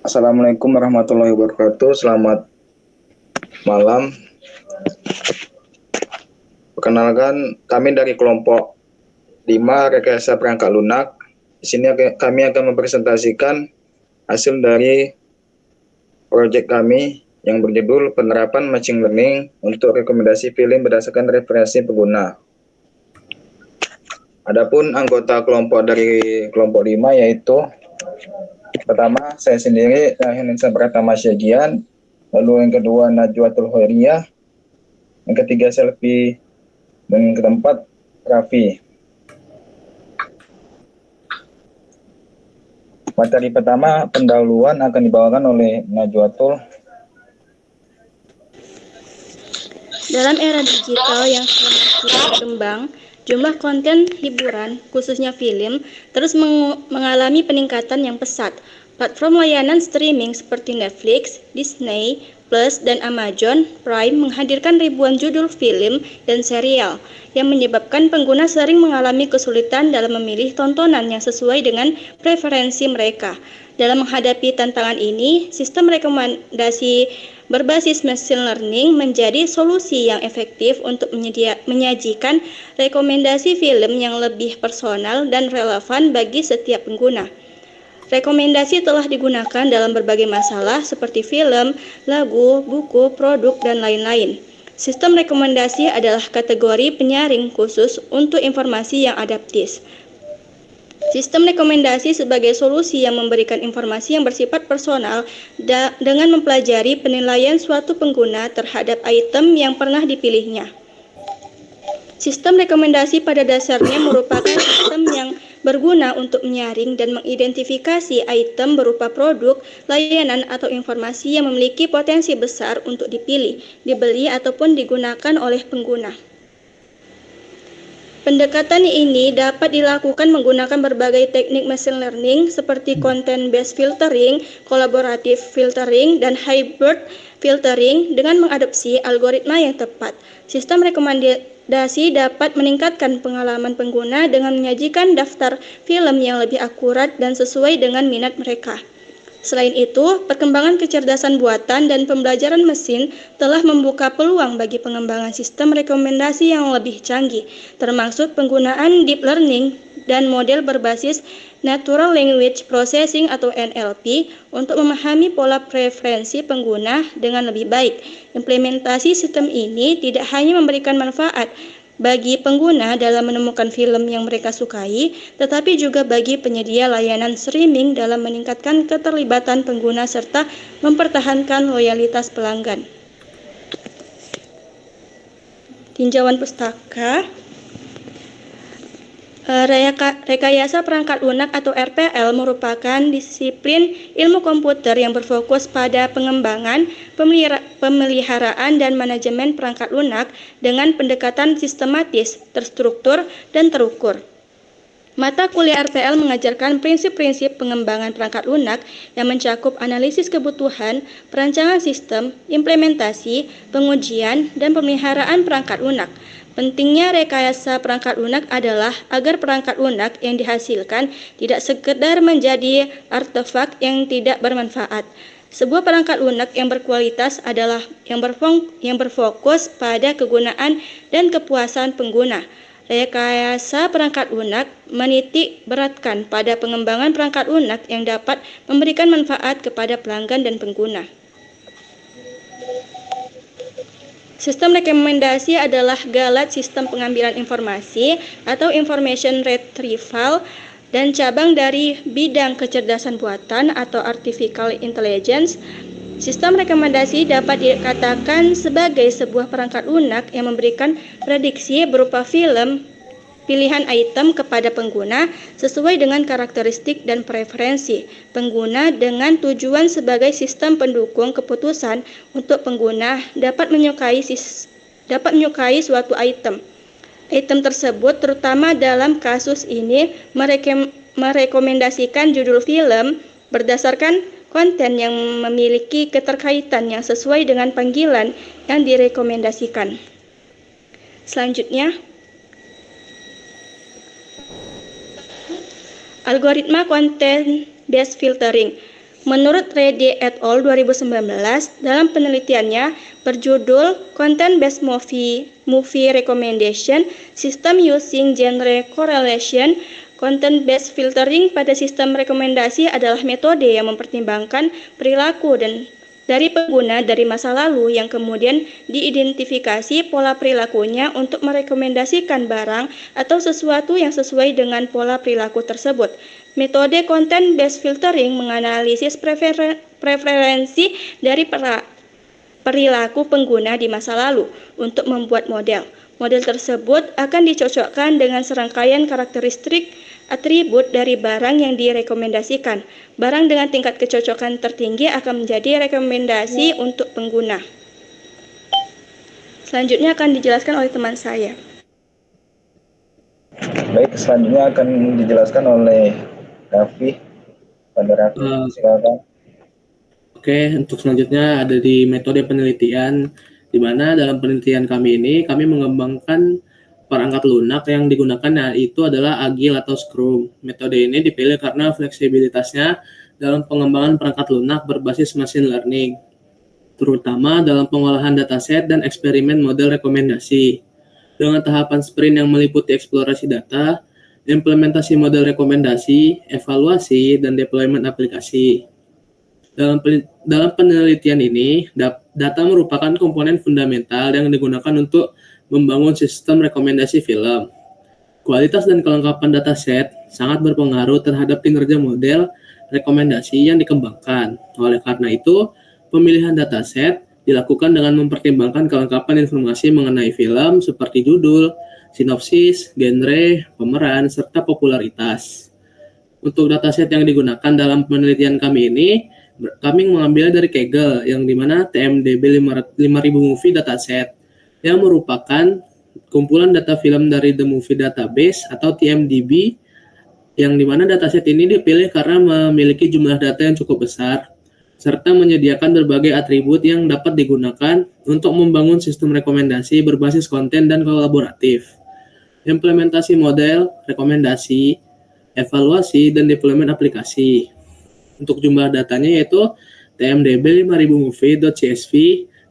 Assalamualaikum warahmatullahi wabarakatuh. Selamat malam. Perkenalkan, kami dari kelompok 5 Rekayasa Perangkat Lunak. Di sini kami akan mempresentasikan hasil dari proyek kami yang berjudul Penerapan Machine Learning untuk Rekomendasi Film Berdasarkan Referensi Pengguna. Adapun anggota kelompok dari kelompok 5 yaitu pertama saya sendiri, Hensa Pratama Syagian, lalu yang kedua Najwatul Khairiyah, yang ketiga Selfie, dan yang keempat Raffi. Materi pertama pendahuluan akan dibawakan oleh Najwatul. Dalam era digital yang semakin berkembang, jumlah konten hiburan, khususnya film, terus mengalami peningkatan yang pesat. Platform layanan streaming seperti Netflix, Disney Plus, dan Amazon Prime menghadirkan ribuan judul film dan serial yang menyebabkan pengguna sering mengalami kesulitan dalam memilih tontonan yang sesuai dengan preferensi mereka. Dalam menghadapi tantangan ini, sistem rekomendasi berbasis machine learning menjadi solusi yang efektif untuk menyajikan rekomendasi film yang lebih personal dan relevan bagi setiap pengguna. Rekomendasi telah digunakan dalam berbagai masalah seperti film, lagu, buku, produk, dan lain-lain. Sistem rekomendasi adalah kategori penyaring khusus untuk informasi yang adaptif. Sistem rekomendasi sebagai solusi yang memberikan informasi yang bersifat personal dengan mempelajari penilaian suatu pengguna terhadap item yang pernah dipilihnya. Sistem rekomendasi pada dasarnya merupakan sistem yang berguna untuk menyaring dan mengidentifikasi item berupa produk, layanan, atau informasi yang memiliki potensi besar untuk dipilih, dibeli, ataupun digunakan oleh pengguna. Pendekatan ini dapat dilakukan menggunakan berbagai teknik machine learning seperti content-based filtering, collaborative filtering, dan hybrid filtering dengan mengadopsi algoritma yang tepat. Sistem rekomendasi dapat meningkatkan pengalaman pengguna dengan menyajikan daftar film yang lebih akurat dan sesuai dengan minat mereka. Selain itu, perkembangan kecerdasan buatan dan pembelajaran mesin telah membuka peluang bagi pengembangan sistem rekomendasi yang lebih canggih, termasuk penggunaan deep learning dan model berbasis Natural Language Processing atau NLP untuk memahami pola preferensi pengguna dengan lebih baik. Implementasi sistem ini tidak hanya memberikan manfaat bagi pengguna dalam menemukan film yang mereka sukai, tetapi juga bagi penyedia layanan streaming dalam meningkatkan keterlibatan pengguna serta mempertahankan loyalitas pelanggan. Tinjauan pustaka. Rekayasa perangkat lunak atau RPL merupakan disiplin ilmu komputer yang berfokus pada pengembangan, pemeliharaan, dan manajemen perangkat lunak dengan pendekatan sistematis, terstruktur, dan terukur. Mata kuliah RPL mengajarkan prinsip-prinsip pengembangan perangkat lunak yang mencakup analisis kebutuhan, perancangan sistem, implementasi, pengujian, dan pemeliharaan perangkat lunak. Pentingnya rekayasa perangkat lunak adalah agar perangkat lunak yang dihasilkan tidak sekedar menjadi artefak yang tidak bermanfaat. Sebuah perangkat lunak yang berkualitas adalah yang berfokus pada kegunaan dan kepuasan pengguna. Rekayasa perangkat lunak menitik beratkan pada pengembangan perangkat lunak yang dapat memberikan manfaat kepada pelanggan dan pengguna. Sistem rekomendasi adalah galat sistem pengambilan informasi atau information retrieval dan cabang dari bidang kecerdasan buatan atau artificial intelligence. Sistem rekomendasi dapat dikatakan sebagai sebuah perangkat lunak yang memberikan prediksi berupa film pilihan item kepada pengguna sesuai dengan karakteristik dan preferensi pengguna dengan tujuan sebagai sistem pendukung keputusan untuk pengguna dapat menyukai suatu item. Item tersebut terutama dalam kasus ini merekomendasikan judul film berdasarkan konten yang memiliki keterkaitan yang sesuai dengan panggilan yang direkomendasikan. Selanjutnya, algoritma content based filtering. Menurut Reddy et al. 2019, dalam penelitiannya berjudul Content-Based Movie Recommendation System Using Genre Correlation, Content-Based Filtering pada sistem rekomendasi adalah metode yang mempertimbangkan perilaku dan dari pengguna dari masa lalu yang kemudian diidentifikasi pola perilakunya untuk merekomendasikan barang atau sesuatu yang sesuai dengan pola perilaku tersebut. Metode content-based filtering menganalisis preferensi dari perilaku pengguna di masa lalu untuk membuat model. Model tersebut akan dicocokkan dengan serangkaian karakteristik atribut dari barang yang direkomendasikan. Barang dengan tingkat kecocokan tertinggi akan menjadi rekomendasi untuk pengguna. Selanjutnya akan dijelaskan oleh teman saya. Baik, selanjutnya akan dijelaskan oleh Raffi. Pada Raffi, silakan. Oke, untuk selanjutnya ada di metode penelitian, di mana dalam penelitian kami ini, kami mengembangkan perangkat lunak yang digunakan yaitu adalah Agile atau Scrum. Metode ini dipilih karena fleksibilitasnya dalam pengembangan perangkat lunak berbasis machine learning, terutama dalam pengolahan dataset dan eksperimen model rekomendasi. Dengan tahapan sprint yang meliputi eksplorasi data, implementasi model rekomendasi, evaluasi, dan deployment aplikasi. Dalam penelitian ini, data merupakan komponen fundamental yang digunakan untuk membangun sistem rekomendasi film. Kualitas dan kelengkapan dataset sangat berpengaruh terhadap kinerja model rekomendasi yang dikembangkan. Oleh karena itu, pemilihan dataset dilakukan dengan mempertimbangkan kelengkapan informasi mengenai film seperti judul, sinopsis, genre, pemeran, serta popularitas. Untuk dataset yang digunakan dalam penelitian kami ini, kami mengambilnya dari Kaggle, yang dimana TMDB 5000 Movie Dataset, yang merupakan kumpulan data film dari The Movie Database atau TMDB, yang dimana dataset ini dipilih karena memiliki jumlah data yang cukup besar, serta menyediakan berbagai atribut yang dapat digunakan untuk membangun sistem rekomendasi berbasis konten dan kolaboratif. Implementasi model, rekomendasi, evaluasi, dan deployment aplikasi. Untuk jumlah datanya yaitu TMDB 5000 movie.csv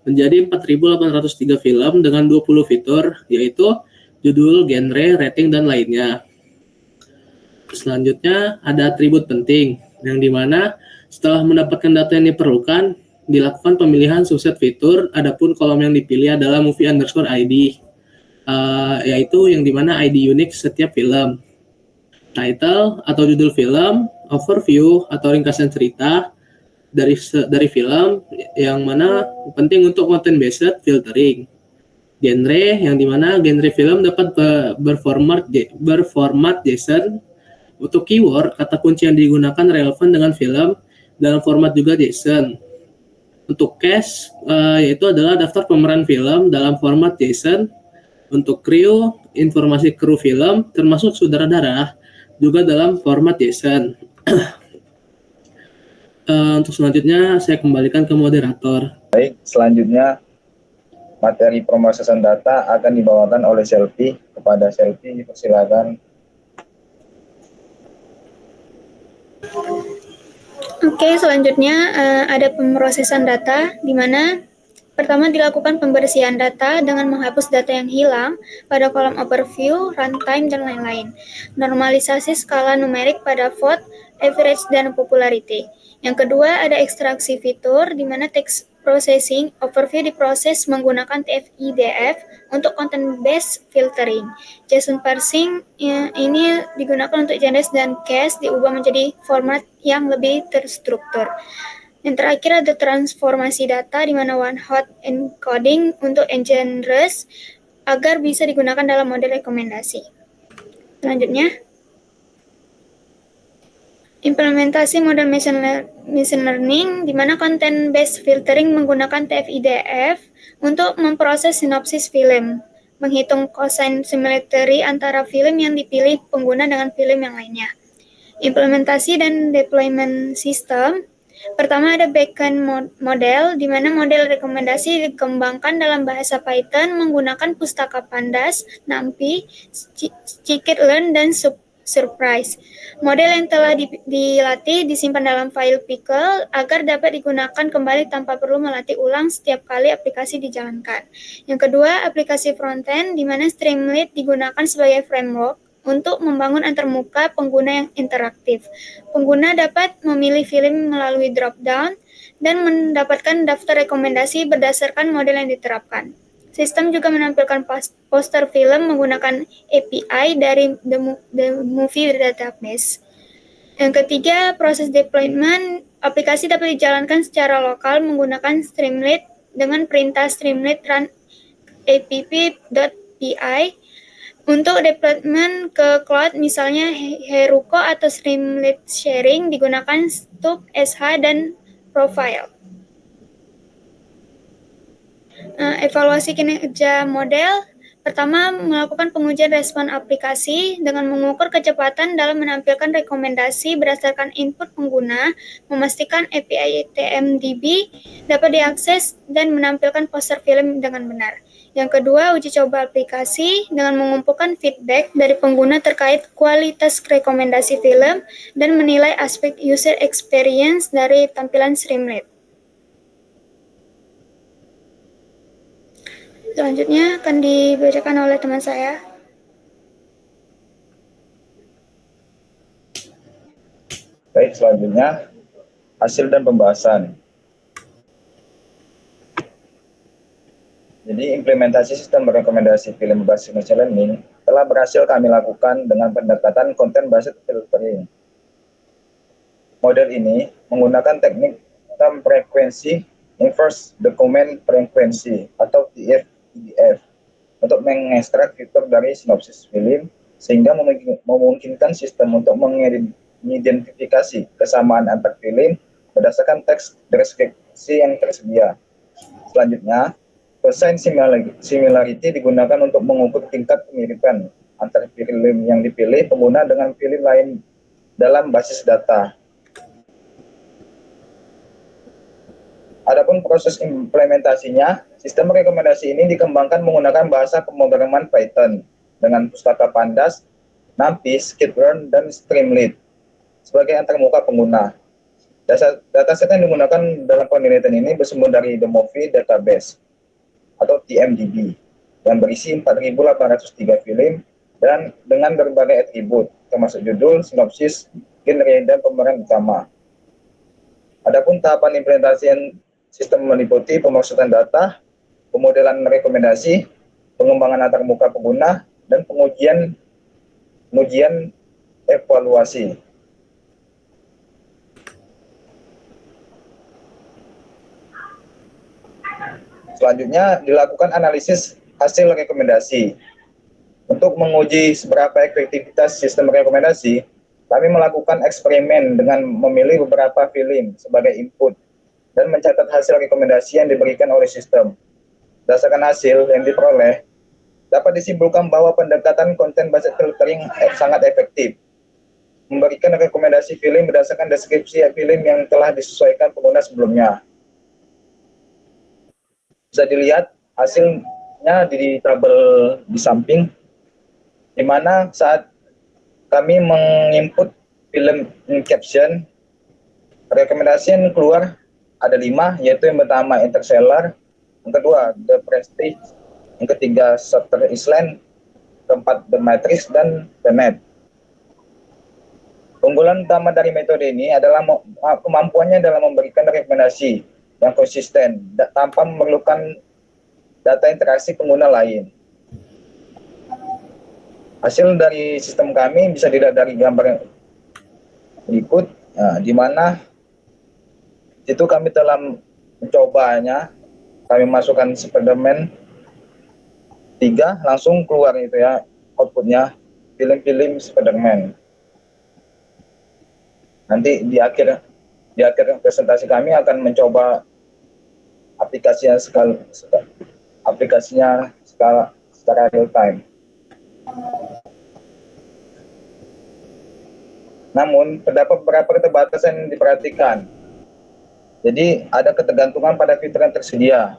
menjadi 4.803 film dengan 20 fitur, yaitu judul, genre, rating, dan lainnya. Selanjutnya ada atribut penting, yang dimana setelah mendapatkan data yang diperlukan, dilakukan pemilihan subset fitur, adapun kolom yang dipilih adalah movie_id, yaitu yang dimana ID unik setiap film. Title atau judul film, overview atau ringkasan cerita dari film, yang mana penting untuk content based filtering. Genre, yang dimana genre film dapat berformat JSON. Untuk keyword, kata kunci yang digunakan relevan dengan film dalam format juga JSON. Untuk cast, yaitu adalah daftar pemeran film dalam format JSON. Untuk crew, informasi kru film termasuk sutradara juga dalam format JSON. Untuk selanjutnya saya kembalikan ke moderator. Baik, selanjutnya materi pemrosesan data akan dibawakan oleh Selvi. Kepada Selvi, silakan. Oke, selanjutnya ada pemrosesan data, di mana pertama dilakukan pembersihan data dengan menghapus data yang hilang pada kolom overview, runtime, dan lain-lain. Normalisasi skala numerik pada vote, average, dan popularity. Yang kedua ada ekstraksi fitur, di mana text processing overview diproses menggunakan TF-IDF untuk content-based filtering. JSON parsing ini digunakan untuk genres dan case diubah menjadi format yang lebih terstruktur. Yang terakhir ada transformasi data, di mana one-hot encoding untuk genres agar bisa digunakan dalam model rekomendasi. Selanjutnya, implementasi model machine learning, di mana content-based filtering menggunakan TF-IDF untuk memproses sinopsis film, menghitung cosine similarity antara film yang dipilih pengguna dengan film yang lainnya. Implementasi dan deployment system. Pertama ada backend model, di mana model rekomendasi dikembangkan dalam bahasa Python menggunakan pustaka Pandas, NumPy, scikit-learn, dan surprise. Model yang telah dilatih disimpan dalam file pickle agar dapat digunakan kembali tanpa perlu melatih ulang setiap kali aplikasi dijalankan. Yang kedua, aplikasi frontend di mana Streamlit digunakan sebagai framework untuk membangun antarmuka pengguna yang interaktif. Pengguna dapat memilih film melalui drop-down dan mendapatkan daftar rekomendasi berdasarkan model yang diterapkan. Sistem juga menampilkan poster film menggunakan API dari The Movie Database. Yang ketiga, proses deployment aplikasi dapat dijalankan secara lokal menggunakan Streamlit dengan perintah Streamlit run app.py. Untuk deployment ke cloud, misalnya Heroku atau Streamlit Sharing, digunakan Stub, SH, dan Profile. Evaluasi kinerja model. Pertama, melakukan pengujian respon aplikasi dengan mengukur kecepatan dalam menampilkan rekomendasi berdasarkan input pengguna, memastikan API TMDB dapat diakses dan menampilkan poster film dengan benar. Yang kedua, uji coba aplikasi dengan mengumpulkan feedback dari pengguna terkait kualitas rekomendasi film dan menilai aspek user experience dari tampilan Streamlit. Selanjutnya akan dibacakan oleh teman saya. Baik, selanjutnya hasil dan pembahasan. Jadi implementasi sistem rekomendasi film berbasis machine learning telah berhasil kami lakukan dengan pendekatan content-based filtering. Model ini menggunakan teknik term frekuensi inverse document frequency atau TF-IDF untuk mengekstrak fitur dari sinopsis film sehingga memungkinkan sistem untuk mengidentifikasi kesamaan antar film berdasarkan teks deskripsi yang tersedia. Selanjutnya, cosine similarity digunakan untuk mengukur tingkat kemiripan antara film yang dipilih pengguna dengan film lain dalam basis data. Adapun proses implementasinya, sistem rekomendasi ini dikembangkan menggunakan bahasa pemrograman Python dengan pustaka Pandas, NumPy, Skitlearn, dan Streamlit sebagai antarmuka pengguna. Dataset yang digunakan dalam penelitian ini bersumber dari The Movie Database atau TMDB yang berisi 4.803 film dan dengan berbagai atribut termasuk judul, sinopsis, genre, dan pemeran utama. Adapun tahapan implementasi sistem meliputi pemaksutan data, pemodelan rekomendasi, pengembangan antarmuka pengguna, dan pengujian evaluasi. Selanjutnya dilakukan analisis hasil rekomendasi. Untuk menguji seberapa efektivitas sistem rekomendasi, kami melakukan eksperimen dengan memilih beberapa film sebagai input dan mencatat hasil rekomendasi yang diberikan oleh sistem. Berdasarkan hasil yang diperoleh, dapat disimpulkan bahwa pendekatan content-based filtering sangat efektif, memberikan rekomendasi film berdasarkan deskripsi film yang telah disesuaikan pengguna sebelumnya. Bisa dilihat hasilnya di tabel di samping, di mana saat kami menginput film caption, rekomendasi yang keluar ada 5, yaitu yang pertama Interstellar, yang kedua The Prestige, yang ketiga Shutter Island, keempat The Matrix, dan Tenet. Unggulan utama dari metode ini adalah kemampuannya dalam memberikan rekomendasi yang konsisten tanpa memerlukan data interaksi pengguna lain. Hasil dari sistem kami bisa dilihat dari gambar berikut, di mana itu kami telah mencobanya. Kami masukkan Spider-Man 3, langsung keluar itu ya outputnya film-film Spider-Man. Nanti di akhir presentasi kami akan mencoba aplikasinya secara real time. Namun terdapat beberapa keterbatasan yang diperhatikan. Jadi ada ketergantungan pada fitur yang tersedia.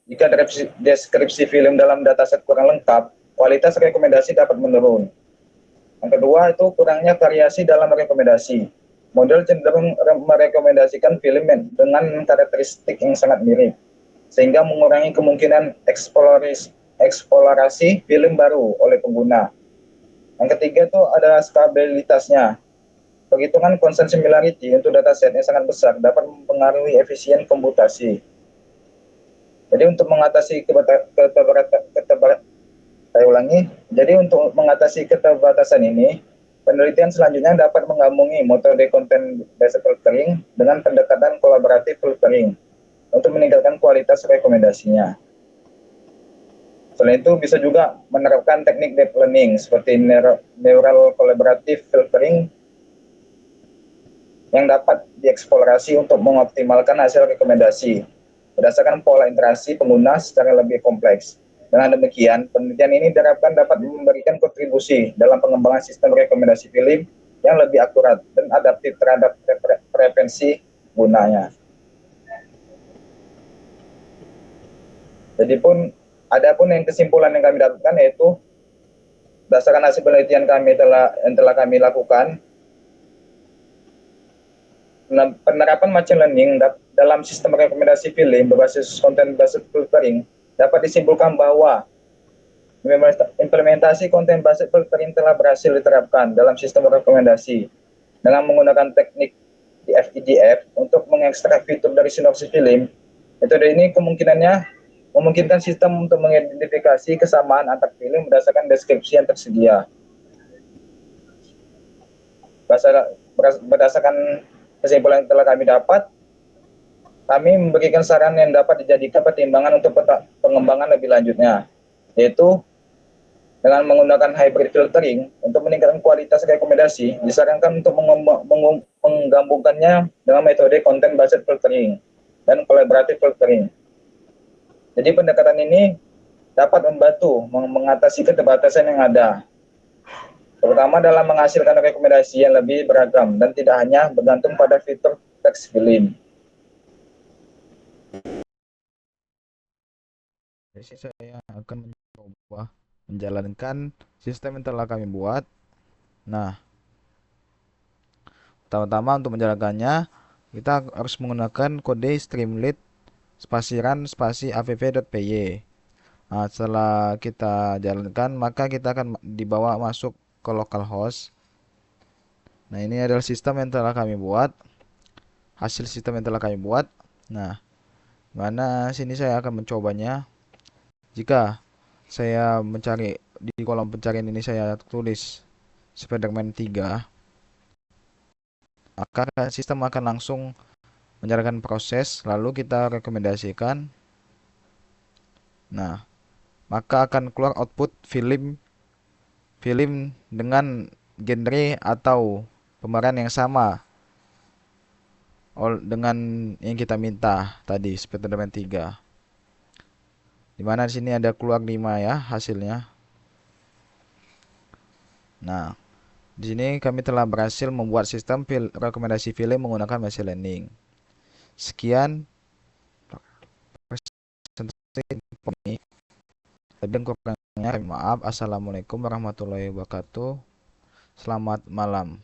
Jika deskripsi film dalam dataset kurang lengkap, kualitas rekomendasi dapat menurun. Yang kedua itu kurangnya variasi dalam rekomendasi. Model cenderung merekomendasikan film dengan karakteristik yang sangat mirip, sehingga mengurangi kemungkinan eksplorasi film baru oleh pengguna. Yang ketiga itu adalah skabilitasnya. Perhitungan constant similarity untuk dataset yang sangat besar dapat mempengaruhi efisien komputasi. Jadi untuk mengatasi untuk mengatasi keterbatasan ini, penelitian selanjutnya dapat menggabungi metode content based filtering dengan pendekatan kolaboratif filtering untuk meningkatkan kualitas rekomendasinya. Selain itu bisa juga menerapkan teknik deep learning seperti neural collaborative filtering yang dapat dieksplorasi untuk mengoptimalkan hasil rekomendasi berdasarkan pola interaksi pengguna secara lebih kompleks. Dengan demikian, penelitian ini diharapkan dapat memberikan kontribusi dalam pengembangan sistem rekomendasi film yang lebih akurat dan adaptif terhadap preferensi gunanya. Ada pun yang kesimpulan yang kami dapatkan yaitu berdasarkan hasil penelitian yang telah kami lakukan, penerapan machine learning dalam sistem rekomendasi film berbasis content based filtering dapat disimpulkan bahwa implementasi content based filtering telah berhasil diterapkan dalam sistem rekomendasi dengan menggunakan teknik DFIDF untuk mengekstrak fitur dari sinopsis film. Metode ini memungkinkan sistem untuk mengidentifikasi kesamaan antar film berdasarkan deskripsi yang tersedia. Berdasarkan kesimpulan yang telah kami dapat, kami memberikan saran yang dapat dijadikan pertimbangan untuk pengembangan lebih lanjutnya, yaitu dengan menggunakan hybrid filtering untuk meningkatkan kualitas rekomendasi, disarankan untuk menggabungkannya dengan metode content based filtering dan collaborative filtering. Jadi pendekatan ini dapat membantu mengatasi keterbatasan yang ada, terutama dalam menghasilkan rekomendasi yang lebih beragam dan tidak hanya bergantung pada fitur teks film. Jadi saya akan mencoba menjalankan sistem yang telah kami buat. Nah, pertama-tama untuk menjalankannya, kita harus menggunakan kode streamlit spasiran spasi avv.py. Nah, setelah kita jalankan, maka kita akan dibawa masuk ke localhost. Nah, ini adalah sistem yang telah kami buat. Hasil sistem yang telah kami buat. Nah, mana sini saya akan mencobanya. Jika saya mencari di kolom pencarian ini, saya tulis Spiderman 3, maka sistem akan langsung menjalankan proses, lalu kita rekomendasikan. Nah, maka akan keluar output film dengan genre atau pemeran yang sama dengan yang kita minta tadi, Spiderman 3. Dimana di sini ada keluar 5 ya hasilnya. Nah, di sini kami telah berhasil membuat sistem rekomendasi film menggunakan machine learning. Sekian presentasi ini. Lebih kurangnya maaf. Assalamualaikum warahmatullahi wabarakatuh. Selamat malam.